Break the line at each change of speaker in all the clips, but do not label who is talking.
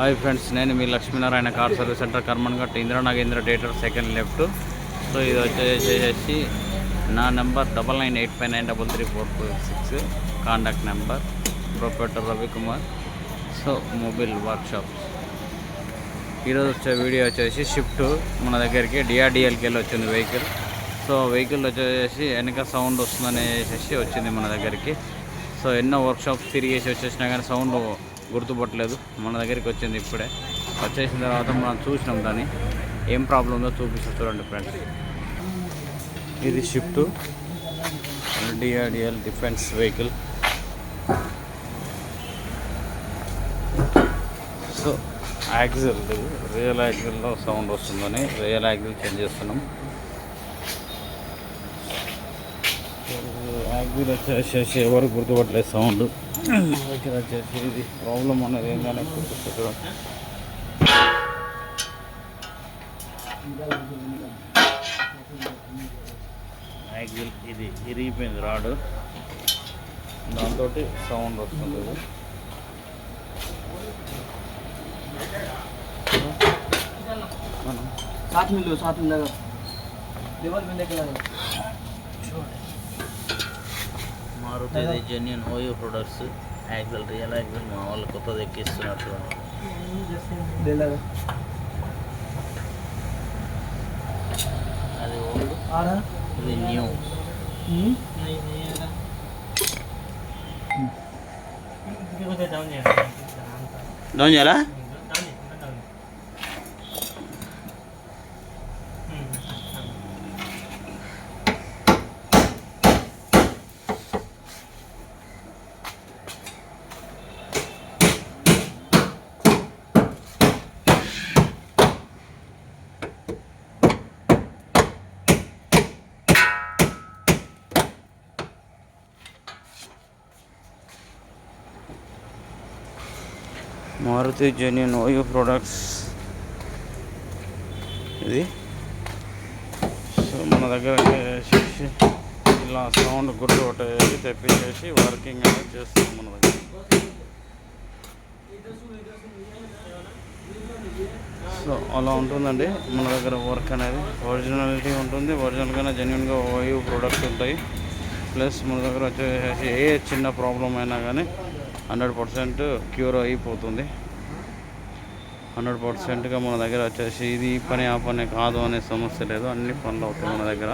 Hi friends, నేను మీ Lakshminarayana car service centre Karmanghat Indira Nagendra theatre second left. So ఇది వచ్చేసి నా number 9985933446 contact number. Proprietor Ravikumar. So mobile workshop. ఈరోజు వచ్చే వీడియో వచ్చేసి షిఫ్ట్ మన దగ్గరికి డిఆర్డిఎల్కి వెళ్ళి వచ్చింది వెహికల్. సో వెహికల్ వచ్చేసి వెనక సౌండ్ వస్తుందని వచ్చింది మన దగ్గరికి. సో ఎన్నో వర్క్షాప్స్ తిరిగేసి వచ్చేసినా కానీ సౌండ్ గుర్తుపట్టలేదు. మన దగ్గరికి వచ్చింది. ఇప్పుడే వచ్చేసిన తర్వాత మనం చూసినాం దాన్ని ఏం ప్రాబ్లం ఉందో చూపిస్తాం చూడండి ఫ్రెండ్స్. ఇది shift DRDL defence vehicle. So axle rear యాక్సిల్లో సౌండ్ వస్తుందని రియల్ యాక్సిల్ చేంజ్ చేస్తున్నాం. యాక్సిల్ వచ్చేసి ఎవరు గుర్తుపట్టలేదు సౌండ్. ఇక్కడ వచ్చేసి ఇది ప్రాబ్లం అనేది ఏంటనే గుర్తుపెట్టడం. యాక్సిల్ ఇది ఇరిగిపోయింది రాడు, దాంతో సౌండ్ వస్తుంది. Maruti genuine OE products axle rear axle మా వాళ్ళు కొత్తది ఎక్కిస్తున్నట్టు. అది ఓల్డ్, ఇది న్యూ. డౌన్ చేయాలా? మారుతి జెన్యూన్ ఓయో ప్రొడక్ట్స్ ఇది. సో మన దగ్గర ఇలా సౌండ్ గుర్తుపట్టేసి తెప్పించేసి వర్కింగ్ అనేది చేస్తాం మన దగ్గర. సో అలా ఉంటుందండి మన దగ్గర వర్క్ అనేది. ఒరిజినాలిటీ ఉంటుంది, ఒరిజినల్గానే జెన్యూన్గా ఓయో ప్రొడక్ట్స్ ఉంటాయి. ప్లస్ మన దగ్గర వచ్చేసి ఏ చిన్న ప్రాబ్లం అయినా కానీ 100% క్యూర్ అయిపోతుంది. 100%గా మన దగ్గర వచ్చేసి ఇది ఈ పని ఆ పని కాదు అనే సమస్య లేదు. అన్ని పనులు అవుతాయి మన దగ్గర.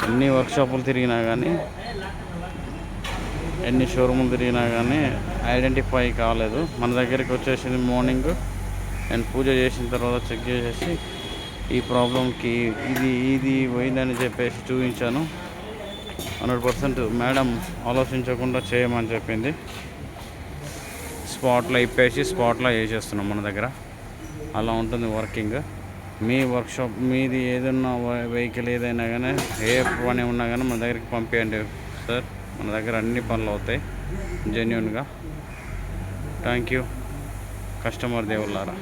ఎన్ని వర్క్షాపులు తిరిగినా కానీ, ఎన్ని షోరూములు తిరిగినా కానీ ఐడెంటిఫై కాలేదు. మన దగ్గరికి వచ్చేసింది మార్నింగ్ అండ్ పూజ చేసిన తర్వాత చెక్ చేసేసి ఈ ప్రాబ్లంకి ఇది పోయిందని చెప్పేసి చూపించాను. 100% మేడం ఆలోచించకుండా చేయమని చెప్పింది. స్పాట్లో ఇప్పేసి స్పాట్లో వేసేస్తున్నాం మన దగ్గర. అలా ఉంటుంది వర్కింగ్. మీ వర్క్షాప్ మీది ఏదైనా వెహికల్ ఏదైనా కానీ ఏ పని ఉన్నా కానీ మన దగ్గరికి పంపించండి సార్. మన దగ్గర అన్ని పనులు అవుతాయి జెన్యూన్గా. Thank you customer దేవుళ్ళారా.